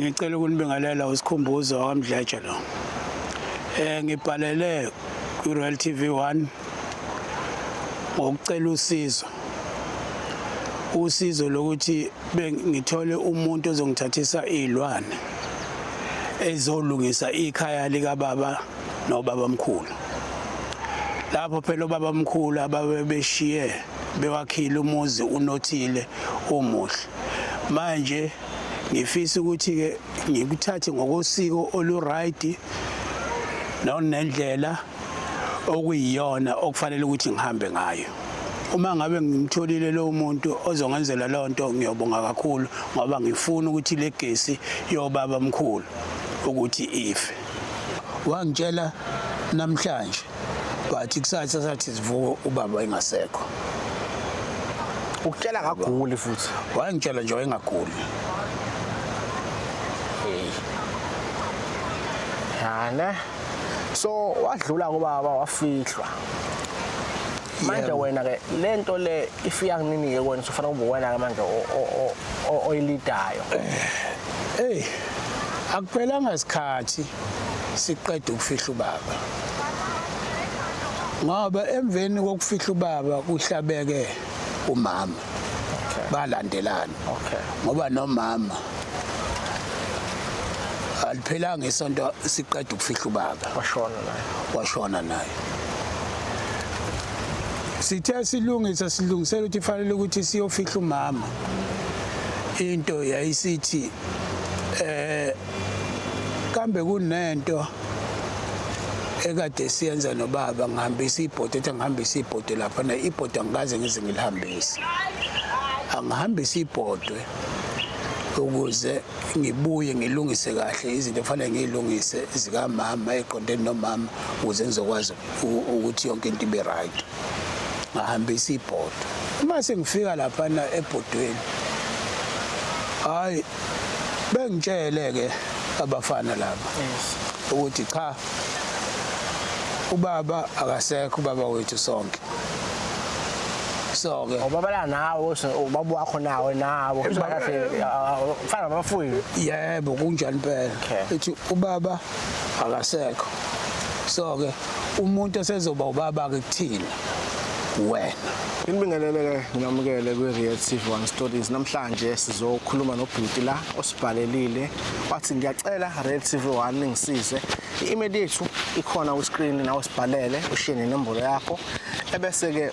Ngicela ukunibingelela usikhumbuzo waMdletshe lo. Ngibhalele ku-Royal TV1 ngokucela usizo lokuthi ngithole umuntu ozongithathisa izilwane ezolungisa ikhaya lika baba nobaba mkhulu. Lapho phela ubaba mkhulu ababeshiye bewakhile umuzi unothile umuhle. Manje ngifisa ukuthi ke ngikuthathe ngokosiko oluright nendlela okuyiyona okufanele ukuthi ngihambe ngayo. Uma ngabe ngimtholile lo muntu ozongenzela lonto ngiyobonga kakhulu ngoba ngifuna ukuthi legesi yobaba mkhulu ukuthi ife. Wangitshela namhlanje bathi kusasa sathi sivuka ubaba engasekho. Ukutshela ngaguli futhi. Wangitshela nje engaguli. Yana. So wadlula kubaba wafihlwa. Manje wena ke lento le ifika kunini ke kwena ufana ube wena ke manje oyilidayo. Akuphelanga isikhathi siqeda ukufihla ubaba. Ngoba emveni kokufihla ubaba kuhlabeke umama. Balandelana. Ngoba nomama aliphelanga isonto siqeda ukufihla ubaba. Washona naye. Sithe silungisela ukuthi fanele ukuthi siyofihla umama. Into yayisithi kambe kunento ekade siyenza nobaba ngihambisa ibhodo ethi ngihambisa ibhodo lapha na ibhodo angikaze ngize ngilihambise. Angihambisa ibhodo ukuze ngibuye ngilungise kahle izinto efanele ngilungise zika mama eqondene nomama ukuze ngizokwazi ukuthi yonke into ibe right. Ngahambisa ibhodo. Uma sengifika lapha na ebhodweni hayi bengitshele ke abafana laba ukuthi cha ubaba akasekho ubaba wethu sonke. So ke ubaba la nawo ubaba wakho nawe nawo ufana nabafuyi. Yebo kunjani phela. Ethi ubaba akasekho. So ke umuntu osezoba ubaba ke kuthina wena. Ngibingelele nginamukele kwi-Royal TV1 Stories. Namhlanje sizokhuluma nobhuti la osibhalelile wathi ngiyacela Royal TV1 ngisize. I-email yethu ikhona ku screen nawe sibhalele ushiye nenombolo yakho ebese ke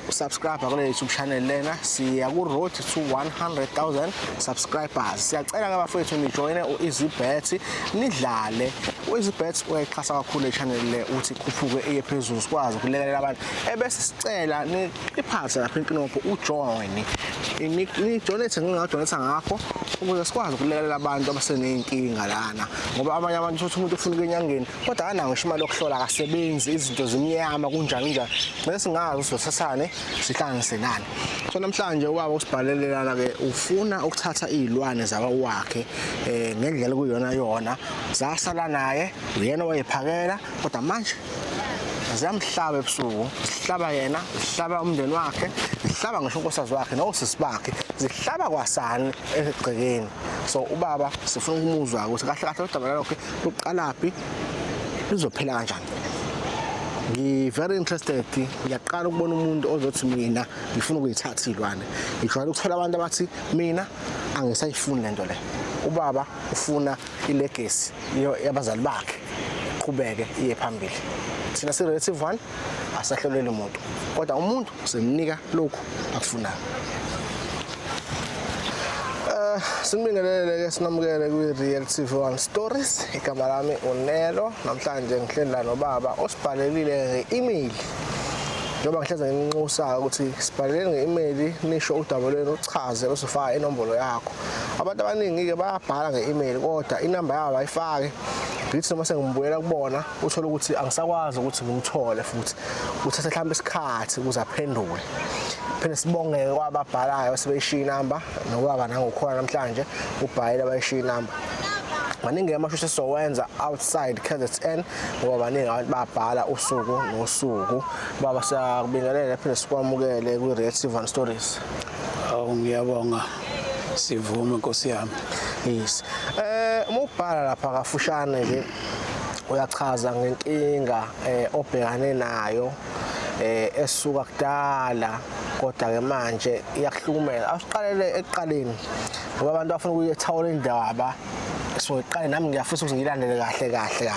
usubscribe kule YouTube channel lena siya ku road to 100,000 subscribers. Siyacela ke bafethu nijoine uEasyBet nidlale. uEasyBet uyayixhasa kakhulu i-channel le uthi khuphuke iye phezulu sikwazi ukulekelela abantu. Ebese sicela iphatha lapha inkinopho ujoin. Ni donate ngingadonate ngakho ukuze sikwazi ukulekelela abantu abaseneyinkinga lana ngoba abanye abantu uthi umuntu ufuna enyangeni kodwa akanayo imali yokuhlola akasebenzi izinto zimnyama kunjani njani bese singazi uzosathane sihlanganise nani. So namhlanje ubaba usibhalelelana ke ufuna ukuthatha izilwane zabawakhe ngendlela kuyona zasala naye uyena wayephakela kodwa manje ziyamhlaba ebusuku sihlaba yena sihlaba umndeni wakhe sihlaba ngisho unkosikazi wakhe nosisi bakhe zihlaba kwasani egcekeni. So ubaba sifuna ukumuzwa ukuthi kahle kahle udaba lokho luqalaphi lizophela kanjani. Very interested ngiyaqala ukubona umuntu ozothi mina ngifuna ukuyithatha izilwane. Ngijwayele ukuthola abantu abathi mina angisayifuni lento le. Ubaba ufuna ilegacy yabazali bakhe qhubeke iye phambili. Thina si-Royal TV1 asahloleli umuntu kodwa umuntu simnika lokhu akufunayo. Sinibingelele ke sinamukele kwi-Royal TV1 Stories. Igama lami uNelo. Namhlanje ngihleli la nobaba osibhalelile nge-email. Njengoba ngihleze nginxusa ukuthi sibhalele nge-email nisho udaba lwenu uchaze bese ufaka inombolo yakho. Abantu abaningi ke bayabhala nge-email kodwa inamba yabo ayifake. Ngithi noma sengibuyela kubona uthola ukuthi angisakwazi ukuthi ngimthole futhi uthatha mhlawumbe isikhathi ukuze aphendule. Phela sibongeke kwababhalayo sebeyishiya inamba nobaba nangokhona namhlanje ubhayela bayishiya inamba. Maningi amasho sizowenza outside KZN ngoba baningi abantu babhala usuku nosuku. Baba siyakubingelela phela sikwamukele kwi-Royal TV1 Stories. Ngiyabonga sivume Nkosi yami. Yes. Uma ubhala lapha kafushane nje uyachaza ngenkinga obhekane nayo esuka kudala kodwa ke manje iyakuhlukumeza. Asiqalele ekuqaleni ngoba abantu bafuna ukuyethawula indaba so iqale nami ngiyafisa ukuthi ngilandele kahle.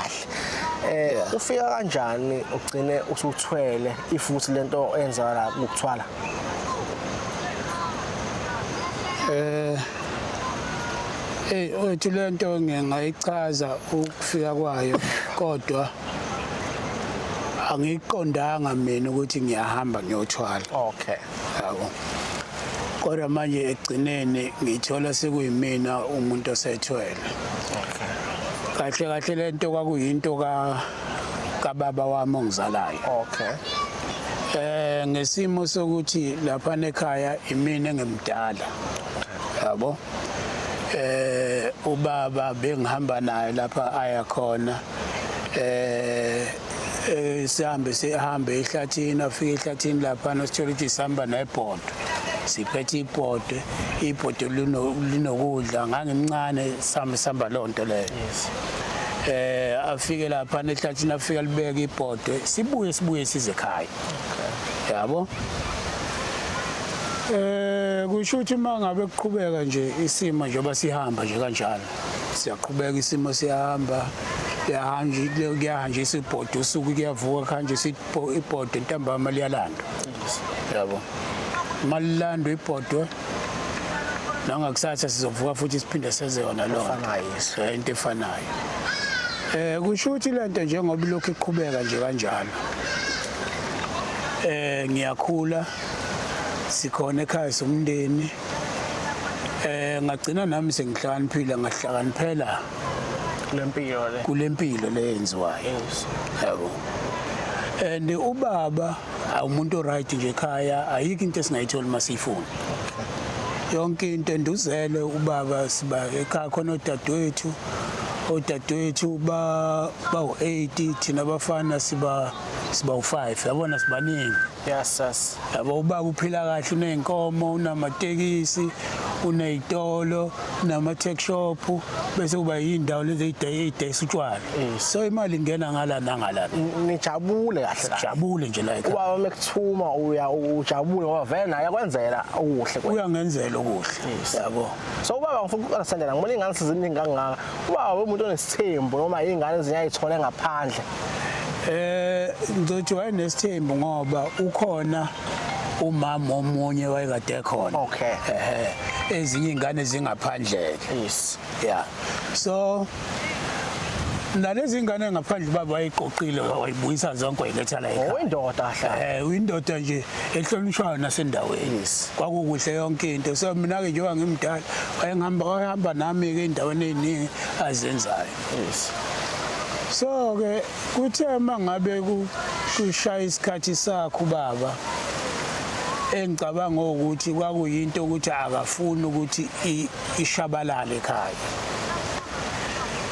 Ufika kanjani ugcine usuthwele ifuthi lento eyenzakala ukuthwala? Uthi lento ngingayichaza ukufika kwayo kodwa angiqondanga mina ukuthi ngiyahamba ngiyothwala. Okay. Yabo. Kodwa manje egcineni ngithola sekuyimina umuntu osethwele. Okay. Kahle lento kwakuyinto kababa wami ongizalayo. Okay. Ngesimo sokuthi lapha ekhaya imina engimdala. Yabo. Ubaba bengihamba naye lapha aya khona. Sihambe ehlathini afike ehlathini lapha nosithola ukuthi sihamba nebhodo. Siphethe ibhodo linokudla ngangimncane sihamba lonto leyo. Afike lapha ehlathini afika libeka ibhodo sibuye size ekhaya. Yabo. Kusho ukuthi mangabe kuqhubeka nje isimo njengoba sihamba nje kanjalo. Siyaqhubeka isimo siyahamba. Kuyahanjisa ibhodo usuku kuyavuka kanje ibhodo ntambama liyalanda. Yabo. Malilando ibhodo nangakusasa sizovuka futhi siphinde senze yona lo into efanayo. Kusho ukuthi lento njengoba lokho iqhubeka nje kanjalo. Ngiyakhula sikhona ekhaya somndeni. Ngagcina nami sengihlakaniphile ngahlakaniphela kulempilo leyenziwayo. Yabo. And ubaba awumuntu right nje ekhaya ayikho into esingayithola masifuna. Yonke into enduzele ubaba siba ekhaya khona odadewethu ba-8 thina bafana siba u5 yabona sibaningi. Yes. Yabo ubaba uphila kahle uneyinkomo unamatekisi unezitolo unama-tech shop bese kuba yindawo lezi eyidayisa utshwala. So imali ingena ngala nangala. Nijabule kahle. Jabule nje la ekhaya. Ubaba mekuthuma ujabule ngoba vele naye akwenzela okuhle. Uyangenzela okuhle. Yabo. So ubaba ngifuna ukuqonda ngibona ingane siziningi kangaka. Ubaba umuntu onesithembu noma ingane ezinyayithole ngaphandle. Ngizothi wayenesithembu ngoba ukhona umama omunye wayekade ekhona. Okay. Ezinye ingane zingaphandle. Yes. Yeah. So nalezi ingane ngaphandle baba wayiqoqile wayibuyisa zonke wayiletha la ekhaya. Uyindoda hlala. Uyindoda nje ehlonishwayo nasendaweni. Yes. Kwakukuhle yonke into. So mina ke njengoba ngimdala wayehamba nami ke endaweni eziningi azenzayo. Yes. So ke kuthe mangabe kushaya isikhathi sakho baba engicabanga ukuthi kwakuyinto ukuthi akafuni ukuthi ishabalale ekhaya.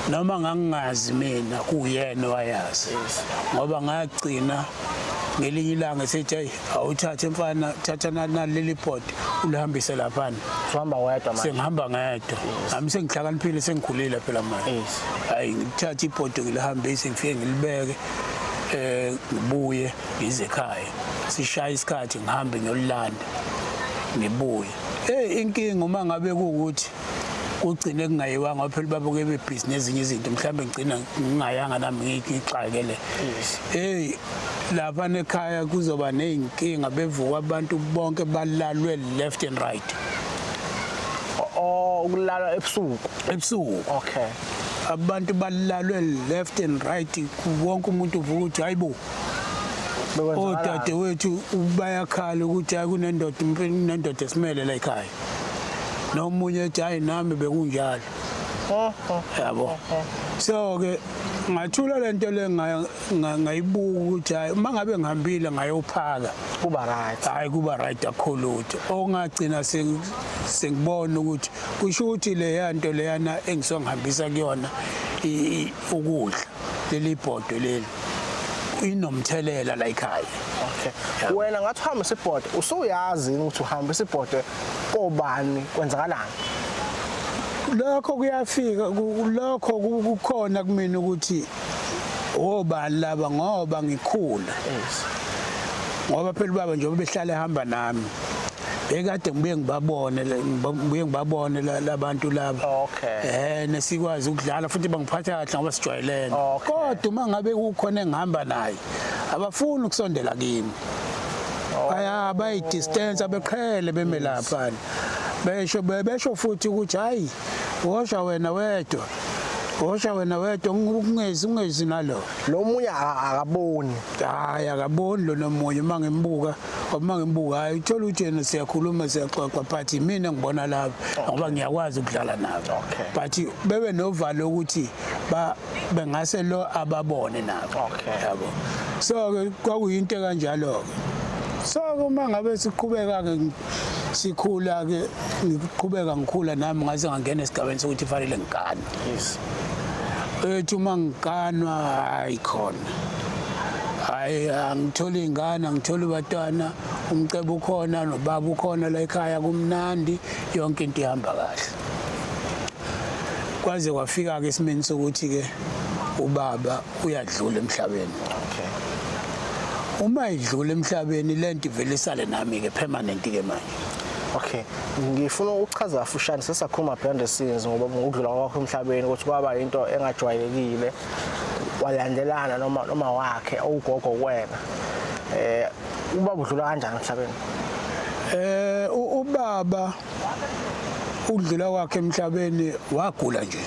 Noma ngangingazi mina kuyena wayazi. Ngoba ngagcina ngelinye ilanga sethi hey awuthathe mfana thatha naleli bhodo ulihambise lapha. Uhamba wedwa manje. Sengihamba ngedwa. Nami sengihlakaniphile sengikhulile phela manje. Hayi ngithatha ibhodo ngilihambise ngifike ngilibeke ngibuye ngize ekhaya. Sishaya isikhathi ngihambe ngiyolanda ngibuye. Inkinga uma ngabe kuukuthi ugcine kungayiwanga phela baba ke bebusiness ezinye izinto mhlambe ngicina ngingayanga nami ngixakele. Lapha ekhaya kuzoba nezinkinga bevuka abantu bonke balalwe left and right. Ukulala ebusuku. Okay. Abantu balalwe left and right wonke umuntu uvuka uthi hayibo. Odadewethu bayakhala ukuthi kunendoda esimele la ekhaya. Nomunye ethi hayi nami bekunjalo. Yabo. So ke ngathula lento le ngayibuka ukuthi hayi mangabe ngihambile ngayophaka kuba right. Hayi kuba right akhuluthi. Ongagcina sengibona ukuthi kusho ukuthi le yanto leyana engisongihambisa kuyona ukudla leli bhodo leli inomthelela la ekhaya. Okay. Wena ngathi uhamba isibhodo usuyazi ukuthi uhamba isibhodo kobani kwenzakalani? lokho kuyafika lokho kukhona kumina ukuthi obani laba ngoba ngikhula ngoba phela baba njengoba behlala ehamba nami bekade ngibuye ngibabone labantu laba nesikwazi ukudlala futhi bangiphatha kahle ngoba sijwayelene kodwa uma ngabe kukhona engihamba naye abafuni ukusondela kimi bayi distance abeqhele beme lapha besho futhi ukuthi hayi wosha wena wedwa ungezi nalo lo munye akaboni hayi akaboni lo nomunye mangimbuka hayi uthola ukuthi yena siyakhuluma siyaxoxa but mina ngibona lapha ngoba ngiyakwazi ukudlala nabo but bebe novalo ukuthi bengase lo ababone nabo yabo so kwakuyinto kanjalo so uma ngabe siqhubeka ke sikhula ke ngikhula nami ngaze ngangena esigabeni sokuthi fanele ngikana ethi uma ngikanwa ayikhona hayi angitholi ingane angitholi batwana umcebo ukhona nobaba ukhona la ekhaya kumnandi yonke into ihamba kahle kwaze kwafika ke isimeni sokuthi ke ubaba uyadlula emhlabeni uma idlula emhlabeni lento ivele isale nami ke permanent ke manje ngifuna ukuchaza kafushane sesakhuluma behind the scenes ngoba ukudlula kwakho emhlabeni ukuthi kwaba into engajwayelekile walandelana noma wakhe ugogo wena ubaba udlula kanjani emhlabeni ubaba udlula kwakhe emhlabeni wagula nje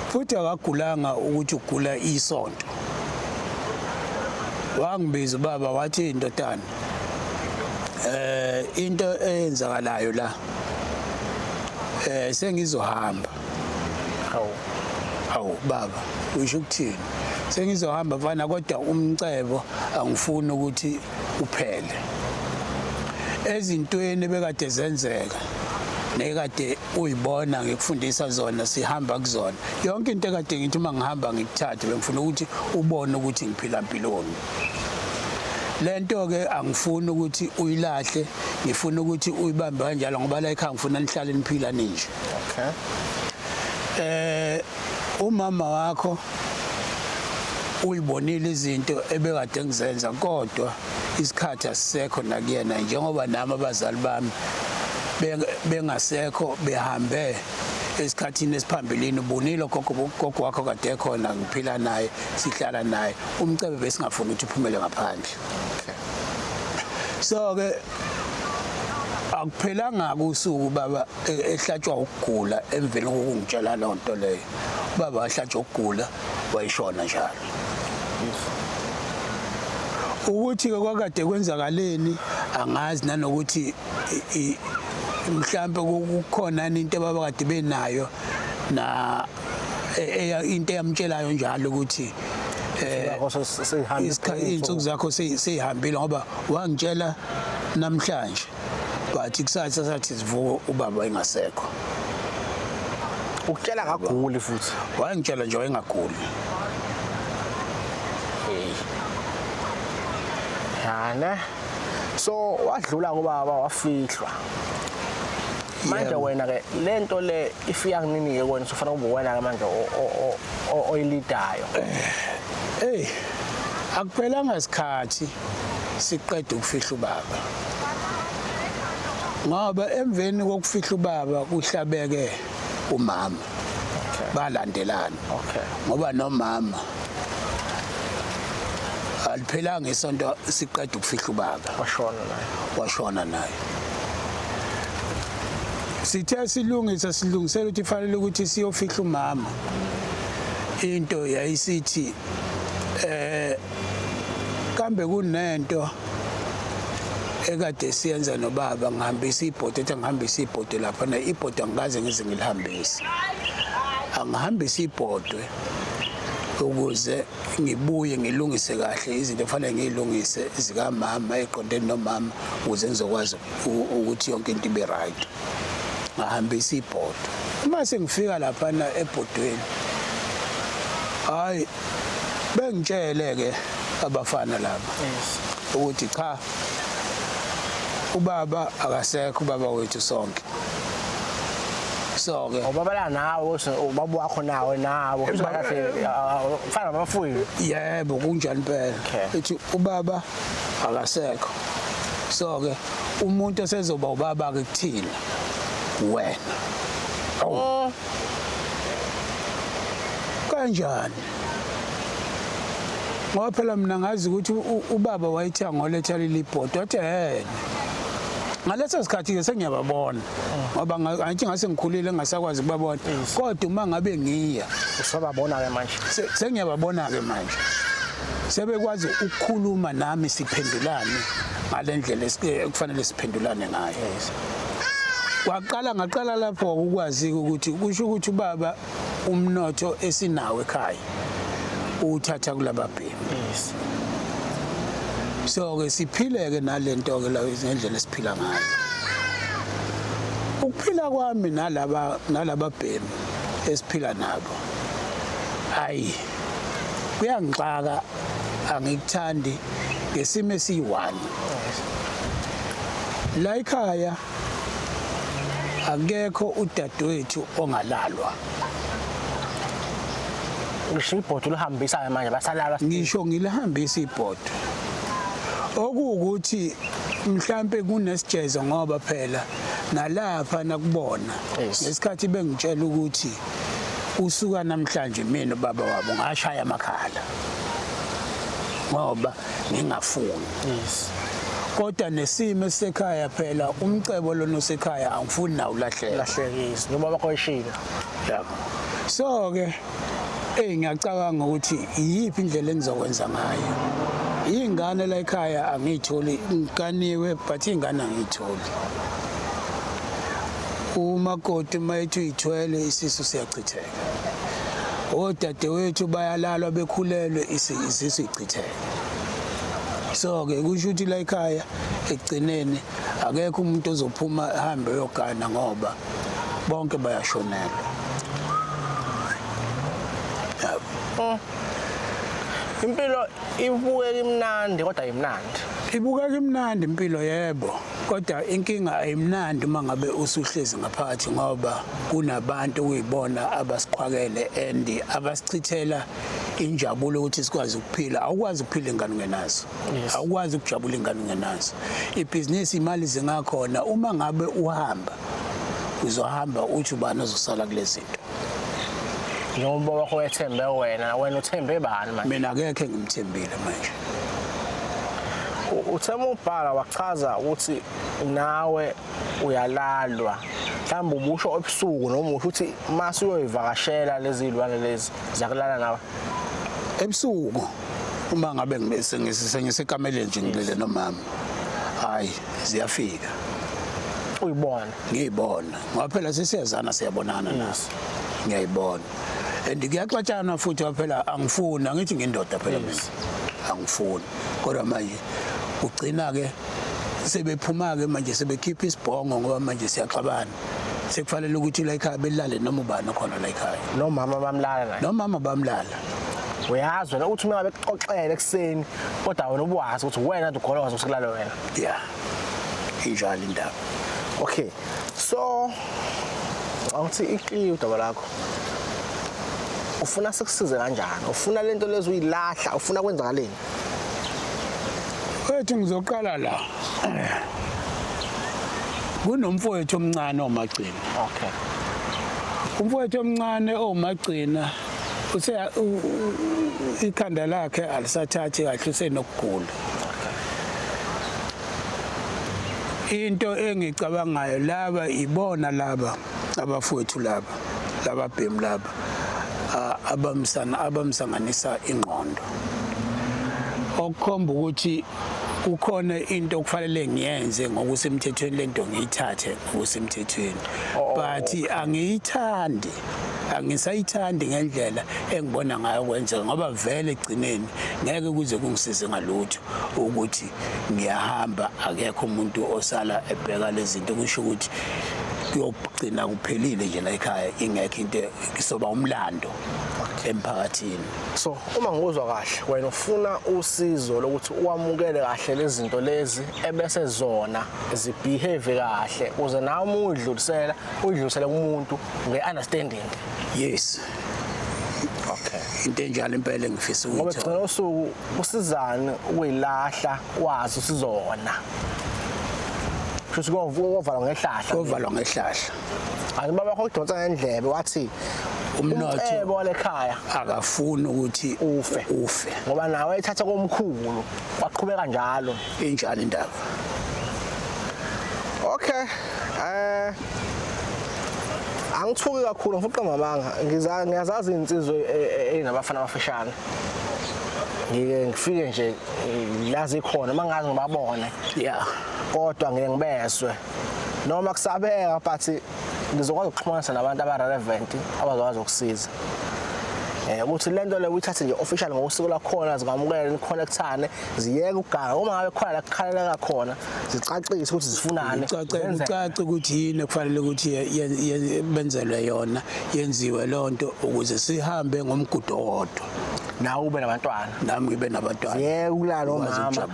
futhi akagulanga ukuthi ugula isonto wangibiza baba wathi indodana into eyenzakalayo la sengizohamba hawu baba usho ukuthini sengizohamba mfana kodwa umcebo angifuni ukuthi uphele ezintweni bekade zenzeka nekade uyibona ngikufundisa zona sihamba kuzona yonke into ekade ngithi uma ngihamba ngikuthathe bengifuna ukuthi ubone ukuthi ngiphila impiloni lento ke angifuni ukuthi uyilahle ngifuna ukuthi uyibambe kanjalo ngoba la ekhaya ngifuna nihlale niphila ninje umama wakho uyibonile izinto ebekade ngizenza kodwa isikhathi asisekho nakuyena njengoba nami abazali bami bengasekho behambe esikhathini esiphambilini ubonile gogo wakho kade ekhona ngiphila naye sihlala naye umcebe besingafuni ukuthi uphumele ngaphandle so ke akuphelanga kusuku baba ehlatshwa ukugula emveni kokungitshela lonto leyo baba wahlatshwa ukugula wayishona njalo ukuthi kwakade kwenzakaleni angazi nanokuthi mhlambe kukhona into ababakade benayo na into eyamtshelayo njalo ukuthi insuku zakho seyihambile ngoba wangitshela namhlanje but kusasa sathi sivuka ubaba engasekho ukutshela ngaguli futhi wangitshela nje wayengaguli yana so wadlula kubaba wafihlwa manje wena ke lento le ifika kunini ke kwena ufana ube wena ke manje oyilidayo akuphelanga isikhathi siqeda ukufihla ubaba ngoba emveni kokufihla ubaba kuhlabeke umama balandelana ngoba nomama aliphelanga isonto siqeda ukufihla ubaba washona naye sithe silungisela ukuthi fanele ukuthi siyofihla umama into yayisithi kambe kunento ekade siyenza nobaba ngihambisa ibhodo ethi ngihambisa ibhodo lapha na ibhodo angikaze ngize ngilihambise angihambisa ibhodo ukuze ngibuye ngilungise kahle izinto kufanele ngilungise zikamama eqondene nomama ukuze ngizokwazi ukuthi yonke into ibe right ngahambisa ibhodo uma sengifika lapha na ebhodweni hayi bengitshele ke abafana laba ukuthi cha ubaba akasekho ubaba wethu sonke so ke ubabala nawe ubaba wakho nawe nabo fana abafuyi yebo kunjani phela ethi ubaba akasekho so ke umuntu osezoba ubaba ke kuthina wena kanjani ngoba phela mina ngazi ukuthi ubaba wayithenga ngoletha lelibhodi wathi ngaleso sikhathi ke sengiyababona ngoba ngathi ngase ngikhulile ngasakwazi ukubabona kodwa uma ngabe ngiya usababona ke manje sengiyababona ke manje sebekwazi ukukhuluma nami siphendulane ngalendlela ekufanele siphendulane ngayo ngaqala lapho ukwazi ukuthi kusho ukuthi ubaba umnotho esinawo ekhaya uthatha kulababhemi so ke siphileke nalento ke la izindlela esiphila ngayo ukuphila kwami nalababhemi esiphila nabo hayi kuyangixaka angikuthandi ngesimo esiyi-1 la ekhaya akekho udadewethu ongalalwa ngisho ibhodo lihambisa manje basalala ngisho ngilihambisa ibhodo okuwukuthi mhlambe kunesijezo ngoba phela nalapha nakubona ngesikhathi bengitshela ukuthi usuka namhlanje mina baba wabo ngashaya amakhala ngoba ngingafuni kodwa nesimo sekhaya phela umcebo lona osekhaya angifuni nawo lahlekisa ngoba bakhoyishila yabo so ke ngiyacabanga ukuthi iyiphi indlela engizokwenza ngayo ingane la ekhaya angiyitholi ngikaniwe but ingane angiyitholi umakoti mayethu uyithwele isisu siyachitheka odadewethu bayalalwa bekhulelwe isisu ichitheka so ke kusho ukuthi la ekhaya ekugcineni akekho umuntu ozophuma ahambe yogana ngoba bonke bayashonela impilo ibukeka imnandi kodwa imnandi ibukeka imnandi impilo yebo kodwa inkinga ayimnandi uma ngabe usuhlezi ngaphakathi ngoba kunabantu okuyibona abasiqhwakele and abasichithela injabulo ukuthi sikwazi ukuphila awukwazi ukuphila ingane ungenazo awukwazi ukujabula ingane ungenazo ibhizinisi imali zingakhona uma ngabe uhamba uzohamba uthi ubani ozosala kulezi zinto njengoba wakho wethembe wena uthembe bani manje mina akekho ngimthembile manje uthema ubhala wachaza ukuthi nawe uyalalwa mhlawumbe ubusho ebusuku noma usho ukuthi mase uyoyivakashela lezi zilwane lezi zakulala nawe ebusuku uma ngabe ngisesekameleni nje ngilele nomama hayi ziyafika uyibona ngiyibona ngoba phela sisiyazana siyabonana naso ngiyayibona and ngiyaxatshana futhi phela angifuni angithi ngindoda phela mina angifuni kodwa manje ugcina ke sebephuma ke manje sebekhipha isibhongo ngoba manje siyaxabana sekufanele ukuthi la ekhaya belale noma ubani khona la ekhaya nomama bamlala naye nomama bamlala uyazi wena uthi uma bexoxele ekseni kodwa wena ubuwazi ukuthi wena ukholwa ukuthi kulala wena yeah injalo indaba okay so awuthi iclear udaba lakho ufuna sikusize kanjani ufuna lento lezo uyilahla ufuna kwenzakaleni wethu ngizoqala la kunomfowethu omncane omagcina okay umfowethu omncane omagcina ikhanda lakhe alisathathi kahle usenokugula into engicabangayo laba ibona laba abafowethu laba bhemu laba abamsanganisa ingqondo okukhomba ukuthi kukhona into okufanele ngiyenze ngokusemthethweni lento ngiyithathe ngokusemthethweni but angisayithandi ngendlela engibona ngayo kwenzeka ngoba vele egcineni ngeke kuze kungisize ngalutho ukuthi ngiyahamba akekho umuntu osala ebheka lezi zinto kusho ukuthi kuyogcina kuphelile nje la ekhaya ingekho into isoba umlando emphakathini. So uma ngikuzwa kahle wena ufuna usizo lokuthi uwamukele kahle lezi zinto lezi ebese zona zibehave kahle uze nawe udlulisele kumuntu ngeunderstanding. Yes. Okay. Into enjalo impela ngifisa Ngoba ukuthi gcina usuku usizana ukuyilahla wazi usizona. Futhi kovalwa ngehlahla. kovalwa ngehlahla. Hayi baba kodonsa ngendlebe wathi Umnotho ebo lekhaya akafuni ukuthi ufe. Ngoba nawe ethatha komkhulu waqhubeka njalo. Injalo indaba. Okay. Angithuki kakhulu ngifuna mamanga ngiyazazi insizwe enabafana abafishane. Ngifike nje lazi khona mangazi ngibabone. Yeah. Kodwa ngeke ngibeswe noma kusabeka but ngizokwazi ukuxhumanisa nabantu abarelevant abazokwazi ukusiza. Ukuthi lento le uyithathe nje official ngosiko lakhona zingamukele niconnectane ziyeke ugaga uma ngabe khona la kukhalela khona zicacise ukuthi zifunani Kucace ukuthi yini kufanele ukuthi benzelwe yona yenziwe lonto ukuze sihambe ngomgudo wodwa. nawe ube nabantwana Nami ngibe nabantwana. yeke ukulala nomama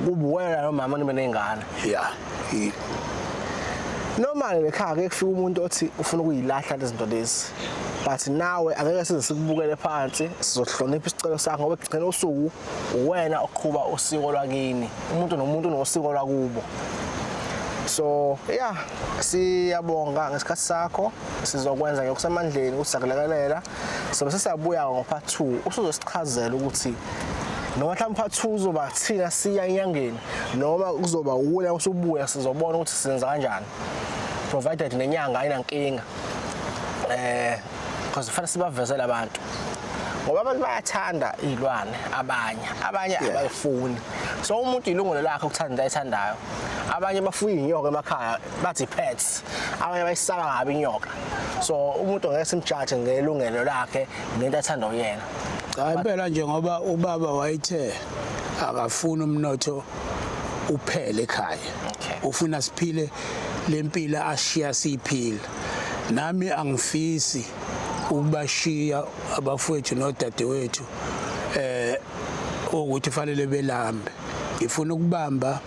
kubuwela nomama nibe nengane. Yeah. Normally lekhaya ke kufika umuntu othi ufuna ukuyilahla lezi zinto lezi. But nawe angeke size sikubukele phansi sizohlonipha isicelo sakho ngoba kugcina usuku wena oqhuba usiko lwakini. Umuntu nomuntu unosiko lwakubo. So yeah siyabonga ngesikhathi sakho sizokwenza ngokusemandleni ukuthi sakulekelela sobe sesiyabuya ngo-part 2 usuzosichazela ukuthi noma mhlawumbe part 2 uzoba thina siya enyangeni noma kuzoba wona usubuya sizobona ukuthi senza kanjani provided nenyanga ayinankinga because kufanele sibavezele abantu ngoba abantu bayathanda izilwane abanye abayifuni. So umuntu ilungelo lakhe ukuthanda ayithandayo. Abanye bafuya inyoka emakhaya bathi pets, abanye bayisaka ngabe inyoka. So umuntu ngeke simjudge ngelungelo lakhe nento athanda uyena. Cha impela nje ngoba ubaba wayithe akafuna umnotho uphele ekhaya. Ufuna siphile lempilo ashiya siphila. Nami angifisi ukubashiya abafowethu nodadewethu ukuthi fanele belambe. Ngifuna ukubamba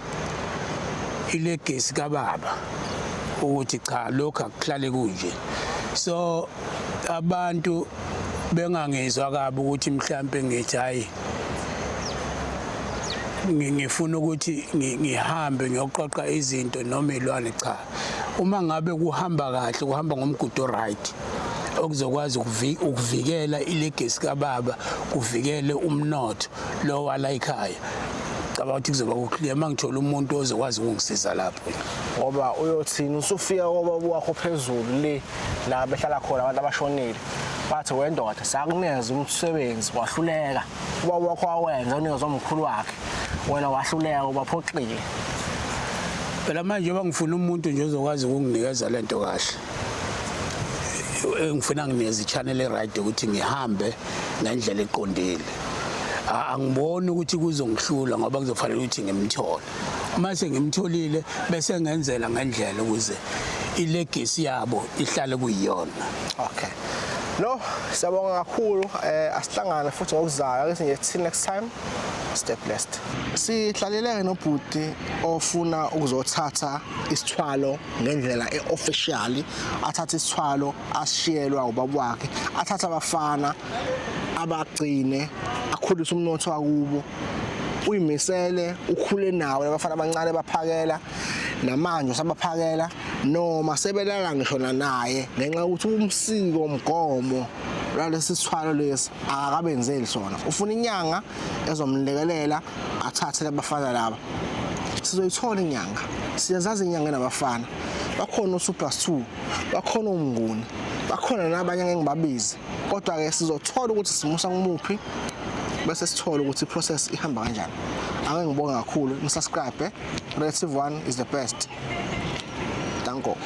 ilegacy kababa ukuthi cha lokho akuhlale kunje. So abantu bengangizwa kabi ukuthi mhlambe ngithi hayi ngifuna ukuthi ngihambe ngiyoqoqa izinto noma ilwane cha. Uma ngabe kuhamba kahle kuhamba ngomgudo right okuzokwazi ukuvikela ilegacy kababa kuvikele umnotho lo wala ekhaya. Cabanga ukuthi kuzoba kuclear mangithola umuntu ozokwazi ukungisiza lapho ngoba uyothina usufika kwababa wakho phezulu le la behlala khona abantu abashonile bathi wendoda sakuneza umsebenzi wahluleka ubaba wakho wawenza unikeza omkhulu wakhe wena wahluleka ubaphoxile. Phela manje bangifuna umuntu nje ozokwazi ukunginikeza lento kahle. Ngifuna ngineze i-channel right ukuthi ngihambe ngendlela eqondile. Angiboni ukuthi kuzongihlula ngoba kuzofanele ukuthi ngimthole. Mase ngimtholile bese ngenzela ngendlela ukuze ilegacy yabo ihlale kuyiyona. Okay. No, siyabonga kakhulu asihlangane futhi ngokuzayo ke nje next time. Stay blessed. Sihlaleleke nobhuti ofuna ukuzothatha isithwalo ngendlela eofficially athatha isithwalo ashiyelwa ubaba wakhe athatha abafana abagcine akhulisa umnotho wakubo uyimisele ukhule nawe abafana abancane baphakela namanje usabaphakela noma sebelala ngisho naye ngenxa ukuthi umsiko umgomo lalesi sithwalo lesi akabenzeli sona ufuna inyanga ezomlekelela athathe abafana laba sizoyithola inyanga siyazazi inyanga nabafana bakhona uSuper2 bakhona uMnguni bakhona nabanye ngeke ngibabizi kodwa ke sizothola ukuthi simusa ngumuphi bese sithola ukuthi iprocess ihamba kanjani. Ake ngibonga kakhulu nisubscribe Relative One is the best. Danko.